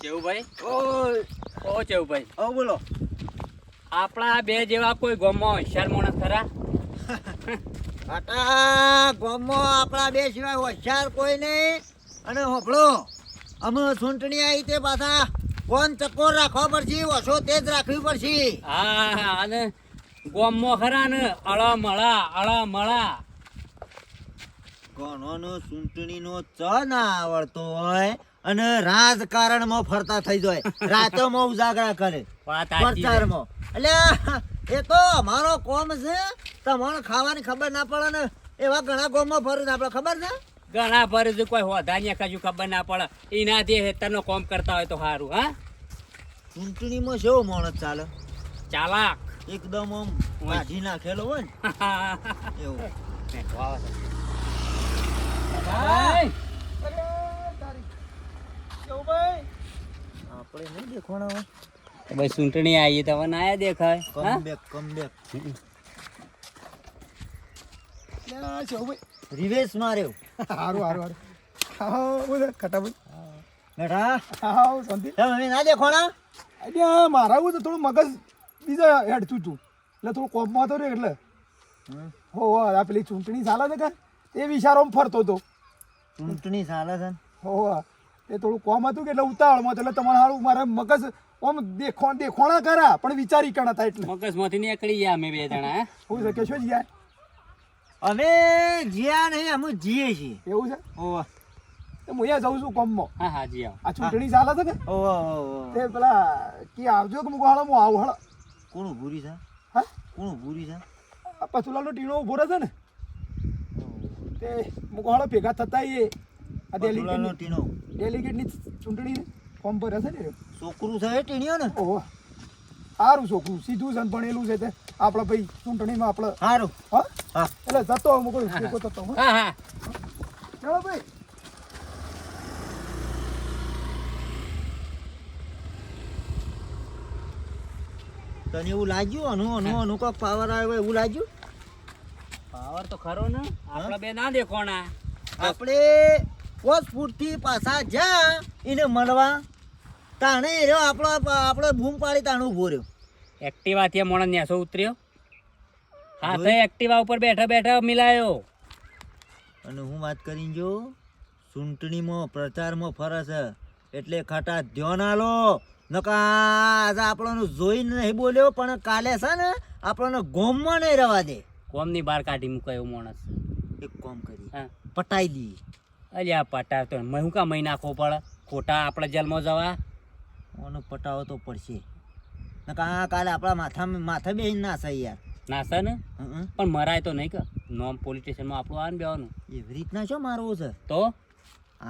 ચેવુભાઈ ઓ ચેવુભાઈ બોલો. આપણા બે જેવા કોઈ ગામમાં હોશિયાર માણસ ખરા? આટા ગામમાં આપણા બે સિવાય હોશિયાર કોઈ નહીં. અને હોભળો, અમે ચૂંટણી આવી તે પાછા કોણ ચકોર રાખવા પડશે, ઓછો તેજ રાખવી પડશે. હા અને ગામમાં ખરા ને અળમળા કોણોનો ચૂંટણીનો ચ ના આવડતો હોય અને રાજકારણમાં ફરતા થઈ જાય, રાતોમાં ઉજાગરા કરે વાત સાચી છે. પ્રચારમાં. એટલે એ તો અમારો કોમ છે. તમારે ખાવાની ખબર ના પડે ને એવા ઘણા ગામમાં ફરું છે, આપણે ખબર છે. ઘણા ભરે છે, કોઈ હોધાન્ય કશું ખબર ના પડે. એના જે હેતરનો કોમ કરતા હોય તો સારું. હા, ચૂંટણીમાં કેવો માણસ ચાલે, ચાલાક એકદમ આમ કાઢી નાખેલો હોય ને એવું. આપણે નહીં દેખવાના હોય. ભાઈ ચૂંટણી આવી તો હવે ના દેખાય. કમબેક રિવેશ માર્યો. હારું ખટા ભાઈ બેઠા તમે ના દેખવાના. એટલે મારા હું તો થોડું મગજ બીજા હેડતું હતું એટલે થોડું કોપમાં હતો ને એટલે હો આ પેલી ચૂંટણી ચાલે છે કે એ વિચારોમાં ફરતો હતો. ચૂંટણી ચાલે છે હો એ થોડું કોમ હતું કે એટલે ઉતાવળમાં હતો એટલે તમારે સારું મારે મગજ આમ દેખોણા કરા પણ વિચારી કણ હતા એટલે મગજમાંથી નીકળી ગયા અમે બે જણા. હું છે કે શું ગયા અમે જ્યાં નહીં અમે જીએ છીએ. એવું છે ઓવા હું અહીંયા જાઉં છું કોમમાં. હા જી આવો. આ ચૂંટણી ચાલે છે કે ઓવા તે પેલા કે આવજો કે મૂકો હાલો હું આવું હાલો. કોણ ભૂરી છે? હા કોણ ભૂરી છે? આ પથુલાલનો ટીણો ઉભો રહે છે ને તે મૂકો હાલો ભેગા થતા એ આ પથુલાલનો ટીણો ડેલિગેટની ચૂંટણી ફોર્મ ભરે છે ને છોકરું છે એ ટીણીઓ ને. ઓહો સારું છોકરું સીધું છે ને ભણેલું છે તે આપણે ભાઈ ચૂંટણીમાં આપણે સારું. હા હા એટલે જતો મૂકો ભેગો થતો હો. હા ચાલો ભાઈ તને એવું લાગ્યું અનું કોક પાવર આવ્યો એવું લાગ્યું? પાવર તો ખરો ને, આપણા બે ના દેખોણા. આપણે 5 ફૂટથી પાછા જ્યાં એને મળવા તાણે એ રહ્યો આપણો બૂમ પાડી તાણે ઉભો રહ્યો. એક્ટિવા થી મોણસ નેસો ઉતર્યો, હાથે એક્ટિવા ઉપર બેઠા મિલાયો. અને હું વાત કરીને જો ચૂંટણીમાં પ્રચારમાં ફરે છે એટલે ખાટા ધ્યાન આલો. નકા આજે આપણને જોઈને નહીં બોલ્યો પણ કાલે છે ને આપણને ગોમમાં નહીં રહેવા દે. કોમની બહાર કાઢી મૂકાયો માણસ. એક કામ કરી હા પટાઈ દઈએ. અલ્યા પટાર તો હું કા મહી નાખવો પડે ખોટા આપણે જેલમાં જવા. ઓનો પટાવો તો પડશે. નકા કાલે આપણા માથા બે ના છે યાર. ના સર ને હં. પણ મરાય તો નહીં કે નોમ પોલીસ સ્ટેશનમાં આપણું આવે ને બેવાનું એવી રીતના શું મારવું છે? તો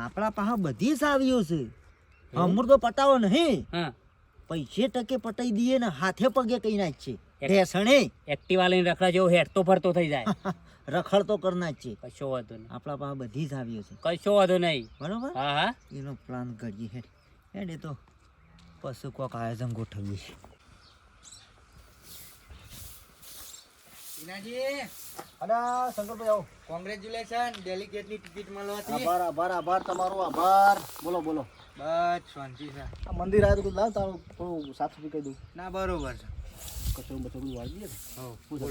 આપણા પાસે બધી સાવીઓ છે. અમૃત તો પટાવો નહીં, હા પૈસે ટકે પટાઈ દઈએ ને હાથે પગે કઈ નાખ છે ઢેસણે. એક્ટિવા લઈને રખડા જેવો હેઠતો ફરતો થઈ જાય. રખડ તો કરના જ છે. કશો વાંધો નહીં, આપણા પાસે બધી સાવીઓ છે. કશો વાંધો નહીં. બરોબર, હા હા એનો પ્લાન કરીએ. હેડ એ તો પછી કોઈક આયોજન ગોઠવીએ. અલા શંકરભાઈ આવો. કોંગ્રેચ્યુલેશન, ડેલિગેટની ટિકિટ મળવાથી. આભાર તમારો આભાર. બોલો બસ શાંતિ છે. આ મંદિર આવ્યું તો લાવ તારું થોડું સાફ સફાઈ કરી દઉં. ના બરોબર છે. કચરું બચરું વાળી દઈએ ને. હો બોલો.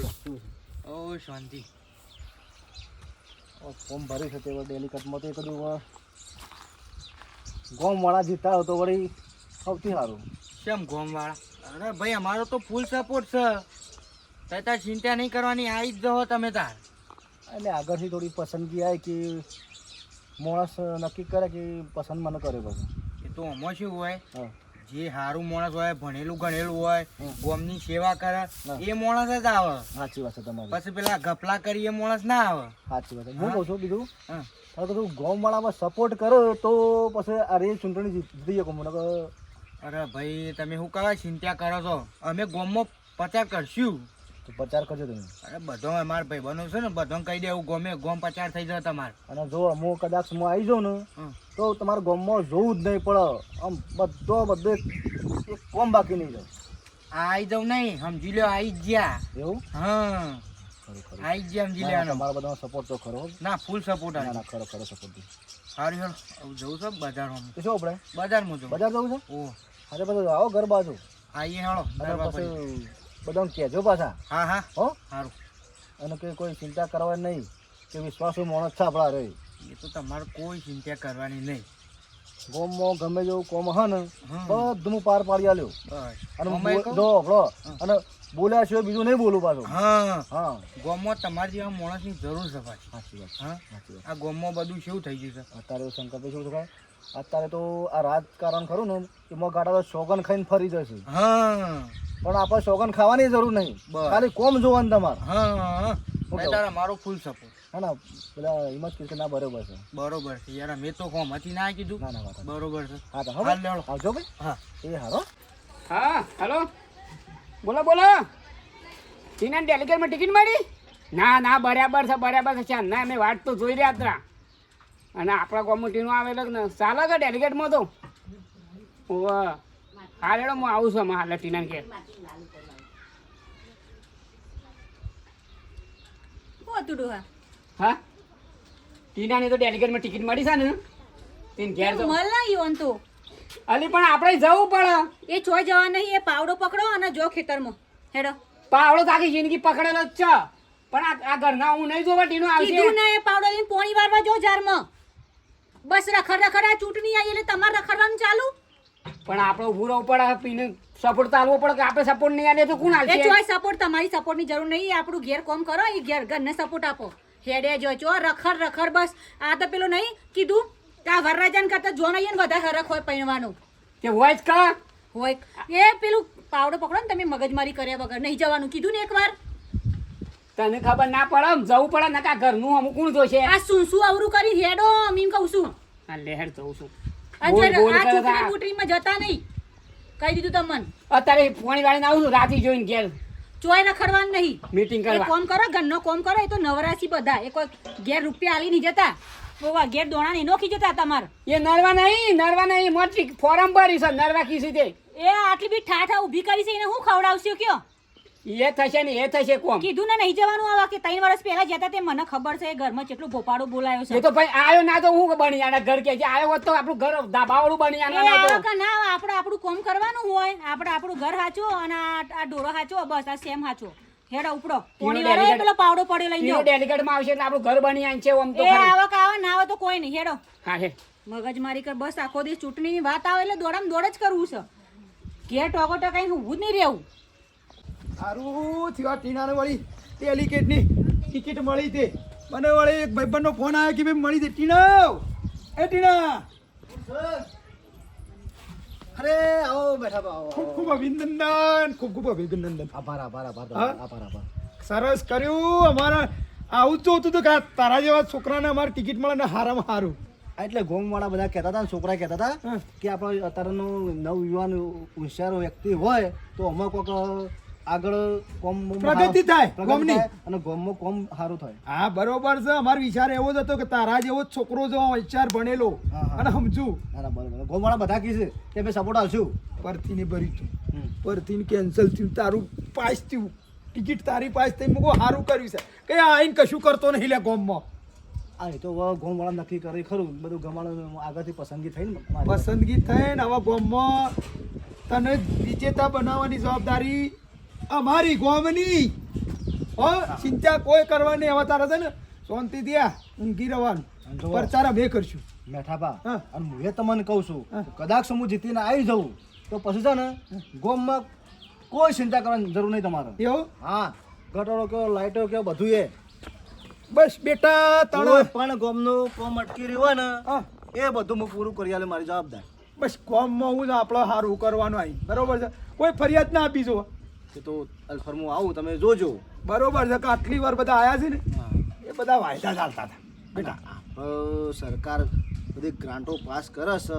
ઓ શાંતિ. ફોર્મ ભરી છે તે ડેલિકેટમાં તો એ કદું ગોમવાળા જીતા હોય તો વળી સૌથી સારું. કેમ ગોમવાળા? અરે ભાઈ અમારો તો ફૂલ સપોર્ટ છે. તાર ચિંતા નહીં કરવાની, આવી જ જવો તમે તાર. એટલે આગળથી થોડી પસંદગી આવે કે માણસ નક્કી કરે કે પસંદ મને કરે પછી. એ તો આમાં શું હોય, હા જે સારું માણસ હોય, ભણેલું ગણેલું હોય, ગોમની સેવા કરે હા. એ માણસ જ આવે. સાચી વાત છે તમારી. પછી પેલા ગપલા કરી એ માણસ ના આવે. સાચી વાત છે. હું કહું છું બીજું હા. હવે કશું ગોમવાળામાં સપોર્ટ કરો તો પછી આ રે ચૂંટણી જીતી શકો મને. અરે ભાઈ તમે શું કરવા ચિંતા કરો છો? અમે ગોમમાં પ્રચાર કરશું. તો પ્રચાર કરજો તમે. અરે બધો અમારા ભાઈ બનો છે ને, બધો કહી દેવું ગોમ પ્રચાર થઈ જાય તમારે. અને જો હું કદાચ હું આવી જાઉં ને હમ. તો તમારા ગામમાં જોવું જ નહીં પડે. આમ બધો એક કોમ બાકી નહીં જાય. આવી જાઉં નહીં, સમજી લો આવી જ ગયા. એવું હા ખરું ખરું આઈ જ જેમ જી ના, લેવાનો તમારા બધાનો સપોર્ટ તો ખરો જ. ના ફૂલ સપોર્ટ ના આવે ના ખરો ખરો સપોર્ટ છે. સારું હેલો હવે જવું છે બજારમાં તો શું આપણે બજારમાં જવું બજાર જવું છે? ઓ આજે બધું આવો ઘર બાજુ આઈએ હેલો અને દરબાર પર. પછી બધાને કહેજો પાછા હા હા હો. સારું અને કે કોઈ ચિંતા કરવાની નહીં કે વિશ્વાસુ માણસ છે આપણા રે. એ તો તમારે કોઈ ચિંતા કરવાની નહીં ગોમમાં ગમે જેવું કોમ હે ને હમ. બધું હું પાર પાડી આલ્યો. બસ અને અમે કહું? જો આપણો અને બોલ્યા સિવાય બીજું નહીં બોલું પાછું. હા હા ગામમાં તમારા જેવા માણસની જરૂર છે ભાઈ સાચી વાત હા સાચી વાત. આ ગામમાં બધું કેવું થઈ ગયું છે અત્યારે શંકરભાઈ શું થાય અત્યારે તો આ રાજકારણ ખરું ને એમાં ગાડા તો સોગન ખાઈને ફરી જશે. હા પણ આપણે સોગન ખાવાની જરૂર નહીં બસ. ખાલી કોમ જોવાનું તમારે. હા ઓકે. તારા મારો ફૂલ સપોર્ટ હા ના પેલા હિંમત કે ના બરોબર છે. બરોબર છે યાર મેં તો કોમથી ના કીધું ના ના વાત સાચી. બરોબર છે હા તો હાલ હવે લેવડો. આવજો ભાઈ. હા એ હારો. હા હલો બોલો બોલો ટીના ડેલિગેટમાં ટિકિટ મળી? ના ના બરાબર છે ચાલ ના અમે વાટ તો જોઈ રહ્યા હતા અને આપણા કોમ્યુનિટીનું આવેલો ને ચાલે કે ડેલિગેટમાં તો ઓહ હાલ હેડો હું આવું છું હાલ ટીના ઘેર. હા ટીનાની તો ડેલિગેટમાં ટિકિટ મળી છે ને તીન ઘેર તો અલી પણ આપણે જવું પડે. એ ચોય જવા નહીં એ પાવડો પકડો અને જો ખેતરમાં હેડો પાવડો તો આખી જિંદગી પકડેલો જ છે પણ આ ઘરના હું નહીં જોવા ટીનું કીધું આવશે. ના એ પાવડો લઈને પોણી વારવા જો જારમાં બસ રખડ રખડ આ ચૂંટણી આવી એટલે તમારે રખડવાનું ચાલુ પણ આપણે ઉભું રહેવું પડે પીને સપોર્ટ તો આલવો પડે કે આપણે સપોર્ટ નહીં આલે તો કોણ એ આલશે? ચોય સપોર્ટ તમારી સપોર્ટની જરૂર નહીં આપણું ઘેર કોમ કરો એ ઘરને સપોર્ટ આપો હેડે જો ચો રખડ રખડ બસ આ તો પેલું નહીં કીધું કે આ વરરાજાને કરતા જો નહીં ને વધારે હરખ હોય પૈણવાનું કે હોય જ કા હોય એ પેલું પાવડો પકડો ને તમે મગજમારી કર્યા વગર નહીં જવાનું કીધું ને એકવાર તને ખબર ના પડે આમ જવું પડે ને કા ઘરનું અમુક કોણ જોશે? આ શું અવરું કરી હેડો મીમ કહું છું આ લેહેડ જઉં છું આ બોલ, બોલ આ કરે ચૂંટણી તા. બુટણીમાં જતા નહીં કહી દીધું તમને અત્યારે પોણી વાળીને આવું છું રાતી જોઈને ઘેર ચોય રખડવાનું નહીં મીટિંગ એ કરવા. કોમ કરો ઘરનો કોમ કરો એ તો નવરાશી બધા એ કોઈ ઘેર રૂપિયા આલી નહીં જતા ઓવા ઘેર દોણા નહીં નોખી જતા તમારે એ નરવા નહીં મોટી ફોરમ ભરી છે નરવા કીધી તે એ આટલી બી ઠાઠા ઊભી કરી છે એને હું ખવડાવશે કયો એ થશે ને એ થશે કોમ. કીધું ને નહીં જવાનું આવા કે 3 વર્ષ પહેલા જતા તે મને ખબર છે એ ઘરમાં કેટલું ભોપાડો બોલાયો છે એ તો ભાઈ આયો ના તો હું બની આના ઘર કે જે આયો હોત તો આપણું ઘર ધાબાવાળું બની એ આના ના આવા તો. કે ના આપણે આપણું કોમ કરવાનું હોય આપણે આપણું ઘર હાચો અને આ ડોરો હાચો બસ આ સેમ હાચો હેડા ઉપડો પોણી વાળો એ પેલો પાવડો પડ્યો લઈને ઈનો જાઓ ડેલિગેટમાં આવશે એટલે આપણું ઘર બની આન છે આમ તો એ ખરું. આવા કે આવા ના આવે તો કોઈ નહીં હેડો હા હે મગજમારી કર બસ આખો દિવસ ચૂંટણીની વાત આવે એટલે દોડામ દોડ જ કરવું છે ઘેર ટોકો ટકાઈને ઊભું જ નહીં રહેવું સારું થયું આ ટીનાને વળી ડેલિકેટની ટિકિટ મળી તે મને વળી એક ભાઈબંધનો ફોન આવ્યો કે ભાઈ મળી તે ટીના એ ટીના અરે આવો બેઠા બા, આવો, ખૂબ આવો. ખૂબ અભિનંદન ખૂબ અભિનંદન આભાર આભાર આભાર હા? આભાર આભાર. સરસ કર્યું અમારા આવું જ જોતું હતું કે આ તારા જેવા છોકરાને અમારે ટિકિટ મળે ને હારામાં હારું આ એટલે ગોમવાળા બધા કહેતા હતા ને છોકરા કહેતા હતા હા. કે આપણો અત્યારનો નવયુવાન હોશિયાર વ્યક્તિ હોય તો અમુક કોક આગળ કોમ પ્રગતિ થાય ગોમની. અને ગોમમાં કોમ સારું થાય. હા બરોબર છે અમારો વિચાર એવો જ હતો કે તારા જેવો જ છોકરો જો વિચાર ભણેલો હા, હા. અને સમજુ ના ના બરોબર ગોમવાળા બધા કહેશે કે ભાઈ સપોર્ટ આવશું. પરથીને ભરી તું પરથીને કેન્સલ થયું તારું પાસ થયું ટિકિટ તારી પાસ થઈ મૂકો સારું કર્યું છે કે આ આઈને કશું કરતો નહીં લે ગોમમાં હા એ તો ગોમવાળા નક્કી કરે ખરું બધું ગમાડું આગળથી પસંદગી થઈ ને મારી. પસંદગી થઈ ને હવે ગોમમાં તને વિજેતા બનાવવાની જવાબદારી અમારી ગોમની હો ચિંતા કોઈ કરવાની હવે તારે છે ને શાંતિ દ્યા ઊંઘી રહેવાનું અને જો પ્રચાર અમે કરશું મેઠાપા હા. અને હું એ તમને કહું છું હા. કદાચ હું જીતીને આવી જાઉં તો પછી છે ને ગોમમાં કોઈ ચિંતા કરવાની જરૂર નહીં તમારે. એવું હા ગટરો કયો લાઈટો કયો બધું એ બસ બેટા કોઈ તણ પણ ગોમનું કોમ અટકી રહ્યું હોય ને હા એ બધું હું પૂરું કરી આલે મારી જવાબદાર. બસ ગોમમાં હું જ આપણે સારું કરવાનું આવી બરોબર છે કોઈ ફરિયાદ ના આપી જો કે તો અલ્ફર હું આવું તમે જોજો. બરોબર છે કે આટલી વાર બધા આયા છે ને એ બધા વાયદા ચાલતા હતા બેટા સરકાર બધી ગ્રાન્ટો પાસ કરે છે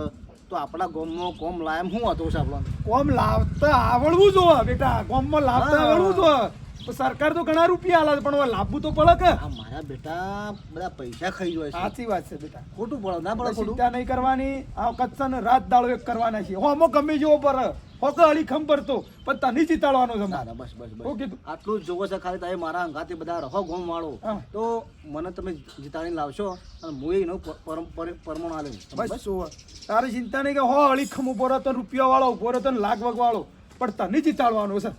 તો આપણા ગોમમાં કોમ લાયમ શું હતો છે આપણને? કોમ લાવતા આવડવું જો બેટા કોમમાં લાવતા હા. આવડવું જો તો સરકાર તો ઘણા રૂપિયા આલે છે, પણ હવે લાવવું તો પડે કે આ મારા બેટા બધા પૈસા ખાઈ જાય છે. સાચી વાત છે બેટા ખોટું પડે ના પડે ખોટું? ચિંતા નહીં કરવાની આ વખત છે ને રાત દાડો એક કરવાના છે હોમો ગમે જેવો પર હોકે અલીખમ પડતો પણ તને જીતાડવાનો છે ના, ના, બસ બસ બસ હું કીધું આટલું જ જોવો છે ખાલી તમે મારા અંગાતે બધા રહો ગોમ વાળો હા. તો મને તમે જીતાડીને લાવશો અને હું એનો પરમણ આલે બસ જોવા તારે ચિંતા નહીં કે હો અલીખમ ઉભો રહો તો રૂપિયા વાળો ઉભો રહો તો લાખ વગ વાળો પણ તને જીતાડવાનો છે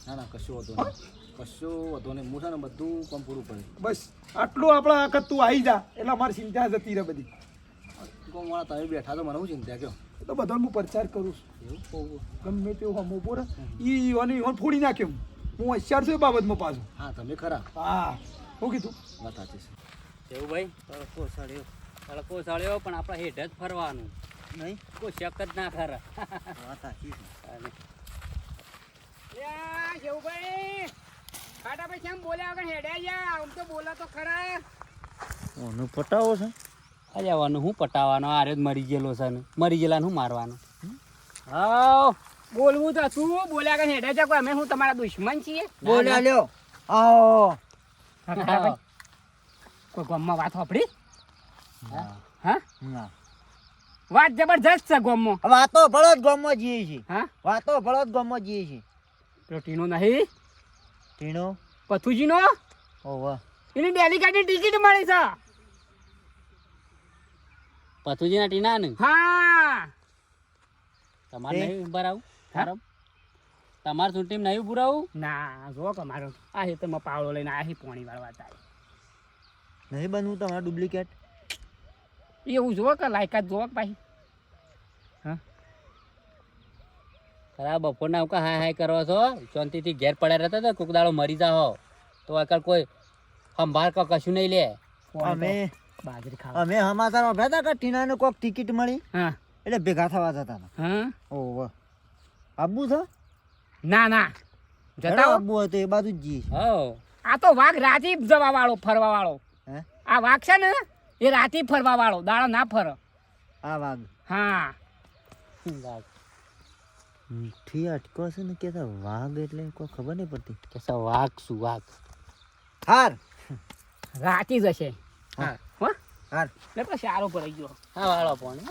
ના ના કશું હતો નહીં કશું હતો નહીં હું છે ને બધું કામ પૂરું પડે બસ આટલું આપણા વખત તું આવી જા એટલે અમારી ચિંતા જતી રહે બધી ગોમ વાળા તમે બેઠા તો મને શું ચિંતા કયો એ તો બધાને હું પ્રચાર કરું છું એવું ગમે તેવું હમ ઉભો રહે ઈ ફોડી નાખ્યો હું હોશિયાર છું એ બાબતમાં પાછું હા તમે ખરા હા હું કીધું વાત સાચી છે એવું ભાઈ તડકો સળ્યો પણ આપણે હેઠ જ ફરવાનું નહીં કોઈ શક જ ના ખરા વાત સાચી છે અને જેવું ભાઈ ખાટા ભાઈ કેમ બોલ્યા વગર હેડ્યા યા આમ તો બોલા તો ખરા ઓનું પટાવો છે જવાનું હું પટાવાનો આરે જ મરી ગયેલો છે ને મરી ગયેલા હું મારવાનો હા બોલવું તો તું બોલ્યા વગર હેડ્યા જા કોઈ અમે હું તમારા દુશ્મન છીએ બોલ્યા લ્યો આવો ખાટા ભાઈ કોઈ ગામમાં વાત સાંભળી હા ના વાત જબરજસ્ત છે ગામમાં વાતો ભળો જ ગામમાં જઈએ છીએ હા વાતો ભળો જ ગામમાં જઈએ છીએ પેલો ટીનો નહીં ટીણો પથુજીનો ઓવા એની ડેલિકેટની ટિકિટ મળી છે પથુજીના ટીના ને હા તમારે એ? નહીં ભરાવું હા? બરાબર તમારે ચૂંટણી નહીં ભરાવું ના જો કે મારો આ હેતરમાં પાવડો લઈને આયા પોણી વાળવા તારે નહીં બનવું તમારા ડુપ્લિકેટ એવું જો કે લાયકાત જો કે ભાઈ ખરા બપોરના હું હાય હાય કરો છો શાંતિથી ઘેર પડ્યા રહેતા તો કોક દાડો મરી જાઓ તો અકલ કોઈ સંભાળ કે કશું નહીં લે અમે બાજરી ખાવા અમે સમાચાર વાપર્યા હતા કે ટીનાને કોક ટિકિટ મળી હા એટલે ભેગા થવા જતા હતા હા ઓવા આબુ છે ના ના જતા જતા હો. આબુ હોય તો એ બાજુ જ જઈએ છીએ. હો આ તો વાઘ રાતી જવા વાળો ફરવા વાળો હે આ વાઘ છે ને એ રાતી ફરવા વાળો દાડો ના ફરે આ વાઘ હા મીઠી અટકો છે ને કે વાઘ એટલે કોઈ ખબર નહીં પડતી કે સો વાઘ શું વાઘ હાર રાતી જશે હા. હો હાર એટલે તો સારો પડી ગયો હા વાળો પણ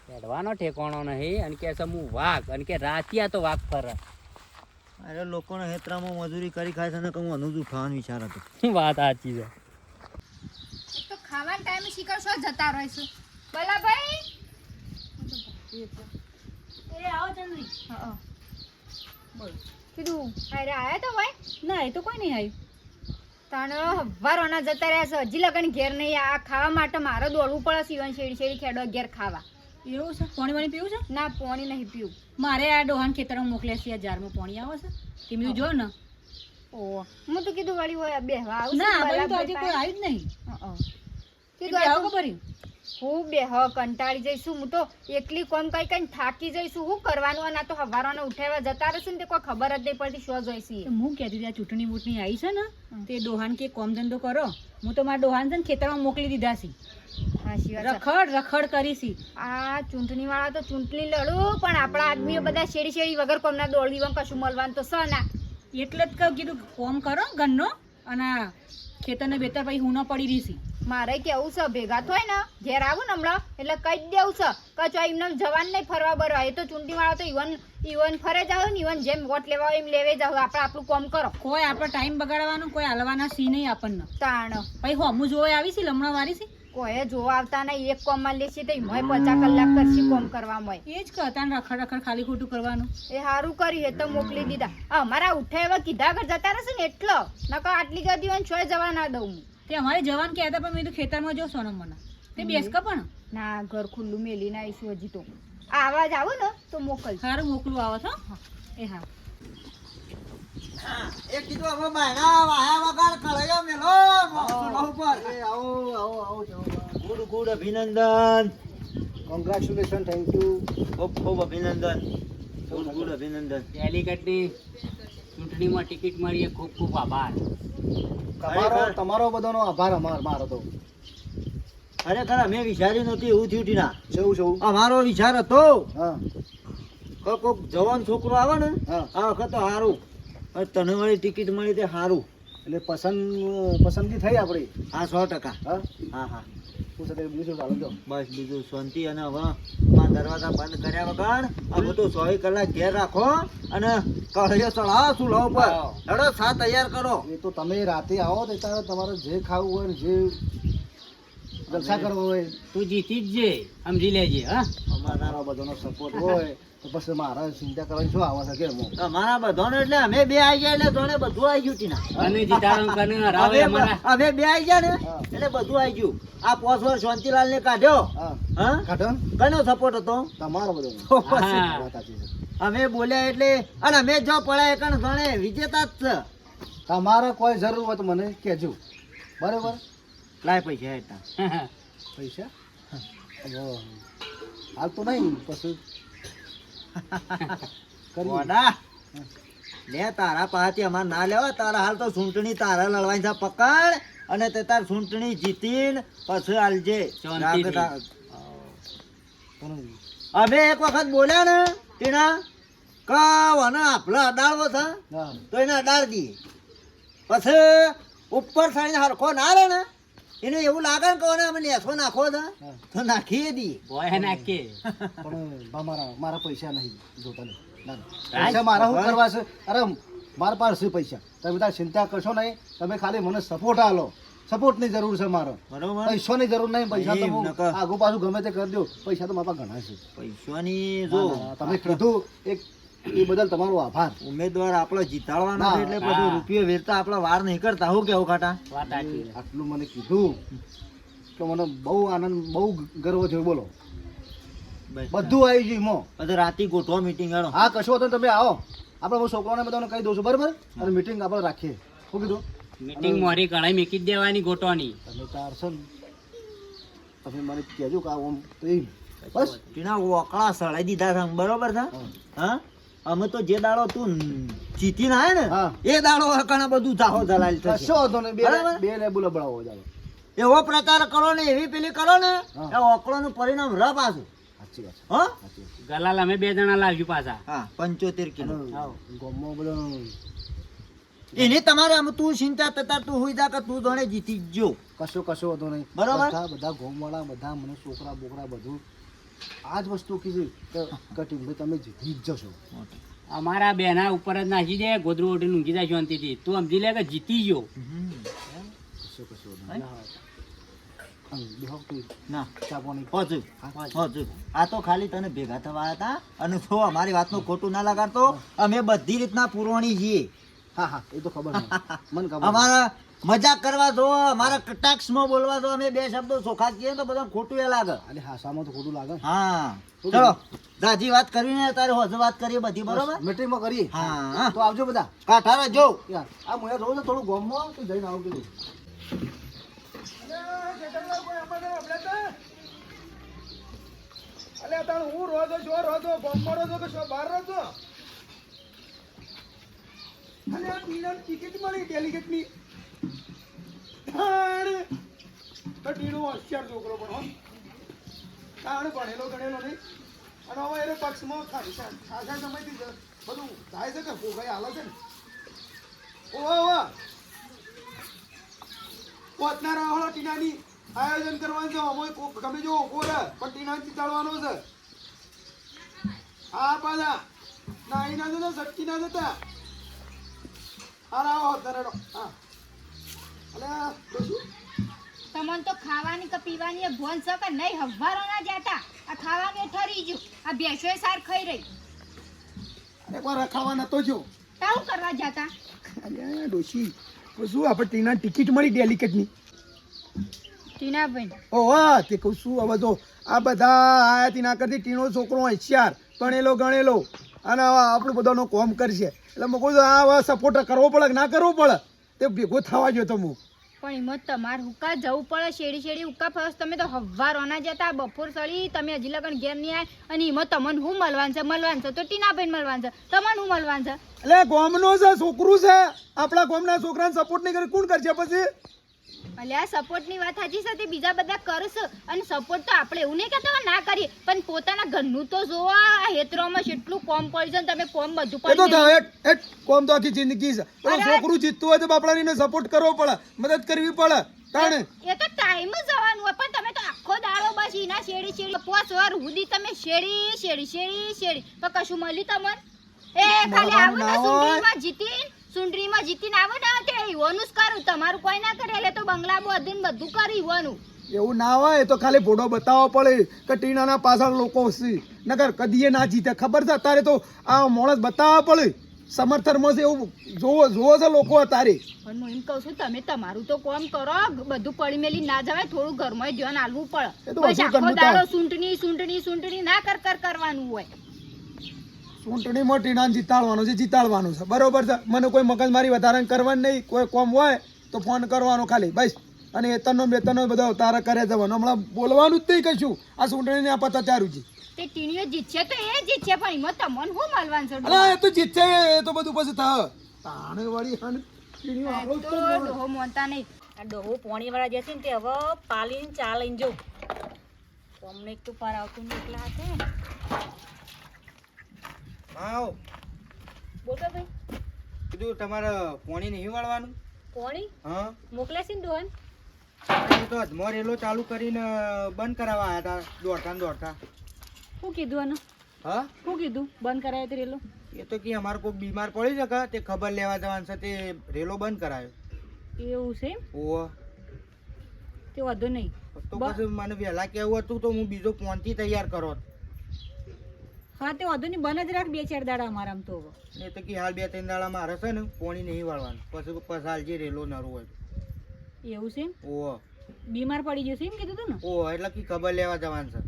ચડવાનો ઠેકાણો નહીં અને કે છે હું વાઘ અને કે રાતિયા તો વાઘ ફરે અરે લોકોને હેતરામાં મજૂરી કરી ખાય છે ને કે હું અનુજ ઉઠાવવાનો વિચાર હતો વાત સાચી છે તો ખાવાના ટાઈમે શિકાર શો જતા રહીશું બોલા ભાઈ એ આવો ચંદ્રી હા કીધું અરે આયા તો ભાઈ ના એ તો કોઈ નહીં આવ્યું તાણે હવારોના જતા રહ્યા છે હજી લગન ઘેર નહીં આ ખાવા માટે મારે દોડવું પડે સીવન શેડી શેડી ખેડો ઘેર ખાવા એવું છે પાણી વાણી પીવું છે ના પાણી નહીં પીવું મારે આ ડોહાન ખેતરમાં મોકલ્યા છે આ જારમાં પાણી આવે છે તે મેં જો ને ઓ હું તો કીધું વળી હોય બેહવા આવું ના છું આ બાજુ તો બલાભાઈ હજી કોઈ આવ્યું જ નહીં પાસે. કીધું કીધું આવું ખબર હું બેહ કંટાળી જઈશું હું તો એકલી કોમ કઈ કઈ થાકી જઈશું શું કરવાનું અને આ તો હવારોને ઉઠાવવા જતા રહેશે ને તે કોઈ ખબર જ નહીં પડતી શું જોઈશું હું કહેતી હતી આ ચૂંટણી બૂટણી આવી છે ને તે ડોહાન કે કોમ ધંધો કરો હું તો મારા ડોહાન છે ને ખેતરમાં મોકલી દીધા છે હાચી વાત છે. રખડ રખડ કરી છે આ ચૂંટણી વાળા તો ચૂંટણી લડું પણ આપણા આદમીઓ બધા શેરી શેરી વગર કોમના દોડવી કશું મળવાનું તો સ ના એટલે જ કહું કીધું કોમ કરો ઘરનો અને ખેતરને બેતર પછી હું ન પડી રહી છે મારે કેવું છે ભેગા થાય ને ઘેર આવું ને હમણાં એટલે કહી જ દેવું છે કે જો એમને જવાન નહીં ફરવા બરો એ તો ચૂંટણી વાળા તો ઈવન ફરે જાવ ને ઈવન જેમ વોટ લેવા હોય એમ લેવે જાવ આપણે આપણું કોમ કરો કોઈ આપણે ટાઈમ બગાડવાનો કોઈ હાલવાના સી નહીં આપણને તાણ પછી હોમું જોવા આવી છે હમણાં વારી છે કોઈ જોવા આવતા નહીં એક કોમમાં લેશે તો એમાં 50 કલાક કરશે કોમ કરવામાં એ જ કહેતા ને રખડ રખડ ખાલી ખોટું કરવાનું એ સારું કર્યું એ તો મોકલી દીધા અમારા ઉઠાવ્યા કીધા આગળ જતા રહેશે ને એટલો નકર આટલી ગદી હોય ને છોય જવા ના દઉં હું તે અમારે જવાન કહેતા પણ મેં તો ખેતરમાં જો સોનમ મને તે બેસ કે પણ ના ઘર ખુલ્લું મેલીને આવીશું હજી તો આવાજ આવો ને તો મોકલ સારું મોકલું આવો છો એ હા એક કીધું અમે બાયણા વાયા વગર કળાયો મેલો ચૂલા ઉપર આવો આવો આવો ગુડ ગુડ અભિનંદન કોંગ્રેચ્યુલેશન થેન્ક યુ ખૂબ ખૂબ અભિનંદન ગુડ ગુડ અભિનંદન ડેલિકેટની ચૂંટણીમાં ટિકિટ મળી એ ખૂબ ખૂબ આભાર તમારો બધાનો આભાર મારો તો ખરેખર અમે વિચાર્યું નહોતું એવું થયું ટીના જેવું છે અમારો વિચાર હતો હા કે કોઈક જવાન છોકરો આવે ને હા. આ વખત તો સારું અને તને વાળી ટિકિટ મળી તે સારું એટલે પસંદગી થઈ આપણી હા 100% હા હા હા શું છે બીજું શું ચાલુ જો બસ બીજું શાંતિ. અને હવે માં દરવાજા બંધ કર્યા વગર હવે તો 24 કલાક ઘેર રાખો અને કળિયો ચડાવો ચૂલા ઉપર. હેડો સા તૈયાર કરો. એ તો તમે રાતે આવો તો ત્યારે તમારે જે ખાવું હોય ને જે જલસા કરવો હોય તું જીતી જ જે સમજી લેજે. હા અમારા બધાનો સપોર્ટ હોય તો પછી મારા ચિંતા કરવાની શું આવે છે કે તમારા બધાનો એટલે અમે બે આવી ગયા એટલે જોડે બધું આવી ગયું ટીના. અને જીતાડો કને હરાવે અમારા. અમે બે આવી ગયા ને એટલે બધું આવી ગયું. આ 5 વર્ષ શાંતિલાલ ને કાઢ્યો. હા હા કાઢો કનો સપોર્ટ હતો? તમારો બધો તો પછી હા. વાત સાચી છે. અમે બોલ્યા એટલે અને અમે જો પડાય કણ જોડે વિજેતા જ છે. તમારે કોઈ જરૂર હોય તો મને કહેજો બરોબર. લાય પૈસા હેઠા. પૈસા હવે હાલ તો નહીં પછી કરી વડા લે તારા પાસેથી અમારે ના લેવા. તારા હાલ તો ચૂંટણી તારા લડવાની છે. પકડ અને તે તાર ચૂંટણી જીતીને પછી હાલજે. શાંતિથી. પણ અમે એક વખત બોલ્યા ને ટીના કાવને આપલો અડાડવો છે હા તો એને અડાડી દઈએ. પછી ઉપર થઈને હરખો ના રહે ને એને એવું લાગે ને કે અમે નેસો નાખો છે તો નાખીએ દઈએ. બોય નાખે. પણ મારા પૈસા નહીં જોતા નહીં ના, ના. પૈસા મારા શું કરવા છે? અરે મારા પાસે છે પૈસા. તમે તાર ચિંતા કરશો નહીં. તમે ખાલી મને સપોર્ટ આલો. સપોર્ટની જરૂર છે મારો. બરોબર. પૈસાની જરૂર નહીં. પૈસા તો એમ હું નકર. આગુ પાછું ગમે તે કરી દઉં. પૈસા તો મારા પાસે ઘણા છે. પૈસાની જો ના, ના, તમે કીધું એક એ બદલ તમારો આભાર. ઉમેદવાર આપણો જીતાડવાનો ના, છે એટલે બધું રૂપિયો વેરતા આપણા વાર નહીં કરતા. હું કેવું કાટા? વાત સાચી છે. આટલું મને કીધું તો મને બહુ આનંદ બહુ ગર્વ થયો. બોલો બધું આવી ગયું મો. પછી રાતે ગોઠવા મીટિંગ હાલો. હા કશો હતો તમે આવો. આપણે હું છોકરાને બધાને કહી દઉં છું બરાબર. અને મીટિંગ આપણે રાખીએ. શું કીધું? મીટિંગ મોરી કણાઈ મૂકી જ દેવાની ગોટવાની. તમે તાર છો ને તમે મને કહેજો કે આવું આમ તો એમ બસ. ટીના વકળા સળાઈ દીધા છે બરોબર છે. હા અમે તો જે દાડો તું જીતીને આવે ને હા. એ દાડો હકણા બધું જાહો જલાલ થશે. કશો હતો ને બરાબર. બે લેબુ લબડાવો જાવ. એવો પ્રચાર કરો ને એવી પેલી કરો ને હા. એ ઓકળોનું પરિણામ ર પાછું. સાચી વાત છે. હા સાચી વાત છે. ગલાલ અમે 2 જણા લાવ્યું પાછા. હા 75 કિલો. અને ગામમાં બધો એની તમારે આમ તું ચિંતા થતા તું હોઈ જા કે તું જોડે જીતી જ જો. કશો હતો નહીં. બરાબર. બધા ગોમવાળા બધા મને છોકરા બોકરા બધું આ જ વસ્તુ કીધી કે કટિંગ તમે જીતી જ જશો. અમારા બેના ઉપર જ નાખી દે ગોદરું ઓઢીને ઊંઘી જાય શાંતિથી. તું સમજી લે કે જીતી ગયો. કશો નહીં. બેહો તું ના ચા પાણી. પહોંચું પહોંચું. આ તો ખાલી તને ભેગા થવા હતા અને તો અમારી વાતનું ખોટું ના લગાડતો. અમે બધી રીતના પુરવણી છીએ. હા હા એ તો ખબર નહીં. મને ખબર અમારા મજાક કરવા દો, અમારા કટાક્ષમાં બોલવા દો. અમે 2 શબ્દો ચોખા કહીએ તો બધા ખોટું એ લાગે. અરે હાસામાં તો ખોટું લાગે ને. હા ચલો દાજી વાત કરીને તારે હોજ વાત કરીએ બધી બરોબર. મીટિંગમાં કરીએ. હા તો આવજો બધા. કાઠારા જો યાર આ મોયા જોઉં ને થોડું ગામમાં તો જઈને આવું કીધું. અલે તાણ હું રોજો જો રોજો બોમ્બો રોજો કે શું બહાર રોજો અલે આ ટીનાની ટિકિટ મળી ડેલિગેટની તાણ તો ટીનો હોશિયાર છોકરો પણ હો તાણ ભણેલો ગણેલો નહીં અને હવે એને પક્ષમાં ખાસા સમયથી બધું થાય છે કે ભોગાઈ હાલે છે ને ઓવા પોતના રહો ટીનાની આયોજન કરવાનું છે. અમે ગમે જો ઉભો પણ ટીના જીતાડવાનો છે. હા પાછા નાઈ ના જતા સટકી ના જતા. આવો તરડો. હા અલે ડોશી તમને તો ખાવાની કે પીવાની એ ભોન છે કે નહીં હવારો ના જાતા આ ખાવાનું ઠરી ગયું આ ભેંસો સાર ખાઈ રહી એકવાર રખાવા નતો જો તાવું કરવા જાતા અરે ડોશી શું આપણે ટીના ટિકિટ મળી ડેલિકેટની. ટીનાબેન ઓહો તે કહું શું હવે જો આ બધા આયા તીના કરતી ટીનો છોકરો હોશિયાર ભણેલો ગણેલો અને આપણું બધાનો કોમ કરશે એટલે મેં કહું આ હવે સપોર્ટ કરવો પડે કે ના કરવો પડે તે ભેગો થવા જો તમે. પણ એમાં તમારે હુકા જવું પડે શેડી શેડી હુકા ફરસ તમે તો હવારો ના જતા બપોર સળી તમે હજી લગન ઘેર નહીં આય અને એમાં તમને હું મળવાનું છે તો ટીનાબેન મળવાનું છે તમને હું મળવાનું છે એટલે ગામનો છે છોકરું છે આપણા ગામના છોકરાને સપોર્ટ નહીં કરે કોણ કરશે પછી. અલ્યા સપોર્ટની વાત સાચી છે તે બીજા બધા કરશે અને સપોર્ટ તો આપણે એવું નહીં કહેતા ના કરીએ પણ પોતાના ઘરનું તો જોવો આ હેતરોમાં કેટલું કોમ પડી છે ને તમે કોમ બધું એ તો પડી થાય કોમ તો આખી જિંદગી છે. પેલો અરે! છોકરું જીતતું હોય તો બાપડાને સપોર્ટ કરવો પડે, મદદ કરવી પડે તાણે એ તો ટાઈમ જ જવાનું હોય પણ તમે તો આખો દાડો બસ એના શેડી 5 વાર સુધી તમે શેડી તો કશું મળ્યું તમને એ ખાલી આવો ને સુંદરીમાં જીતીને આવો ને તે ઈવોનું જ કરું તમારું કોઈ ના કરે એટલે તો બંગલા બધું કર્યું ઈવોનું એવું ના હોય તો ખાલી ફોટો બતાવવો પડે કે ટીનાના પાછળ લોકો છે નકર કદીએ ના જીતે ખબર છે અત્યારે તો આ માણસ બતાવવા પડે સમર્થનમાં છે એવું જોવો છે લોકો અત્યારે પણ હું એમ કહું છું તમે તમારું તો કામ કરો બધું પડી મેલી ના જવાય થોડું ઘરમાં ધ્યાન આલવું એ તો પડે હજુ આખો કરવું દાડો સૂંટણી ના કરવાનું હોય ચૂંટણીમાં ટીનાને જીતાડવાનું છે બરોબર છે મને કોઈ મગજમારી વધારે કરવાની નહીં કોઈ કોમ હોય તો ફોન કરવાનો ખાલી બસ અને એતરનો બેતરનો બધો તારે કરે જવાનું હમણાં બોલવાનું જ નહીં કશું આ ચૂંટણીને આ પતા ચારું છે તે ટીણીઓ જીતશે તો એ જીતશે પણ એમાં તમને શું મળવાનું છે અલા એ તો જીતશે એ તો બધું પછી થાય તાણે વળી હન ટીણીઓ આપણો જ તો તો ડોહો મોનતા નહીં આ ડોહો પોણી વાળા જે છે ને તે હવે પાલીને ચા લઈને જવું અમને એક તો પાર આવતું ને એટલા હાથે આવ બોલતો ભાઈ કીધું તમારે પોણી નહીં વાળવાનું પોણી હા મોકલ્યા છે ને ડોહન એ તો અજમો રેલો ચાલુ કરીને બંધ કરાવવા આવ્યા હતા દોડતા શું કીધું આનું હા શું કીધું બંધ કરાયો તે રેલો એ તો કે અમારે કોઈ બીમાર પડી શકે તે ખબર લેવા જવાનું છે તે રેલો બંધ કરાયો એવું છે એમ? ઓહો તે વાંધો નહીં તો પછી મને વહેલા કેવું હતું તો હું બીજો ફોનથી તૈયાર કરો હા તે વાંધો નહીં બંધ જ રાખ 2-4 દાડા અમારા આમ તો હવે. ને તો કે હાલ 2-3 દાડા મારે છે ને પોણી નહીં વાળવાનું પછી હાલ જે રેલો નરું હોય એવું છે એમ? ઓહો બીમાર પડી જશે એમ કીધું તું ને ઓહો એટલે કે ખબર લેવા જવાનું છે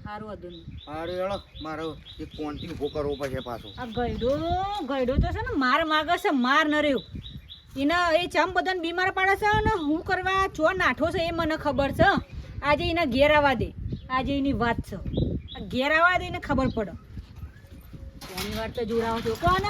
સારું વાંધો નહીં અરે હેળો મારો એક ફોનથી ઉભો કરવો પડશે પાછો આ ગયડો તો છે ને માર માગે છે માર ન રહ્યો એના એ ચમ બધાને બીમાર પાડે છે ને હું કરવા ચો નાઠો છે એ મને ખબર છે આજે એના ઘેર આવવા દે આજે એની વાત છે આ ઘેર આવવા દે એને ખબર પડે એની વાત તો જોડાવો છો કોને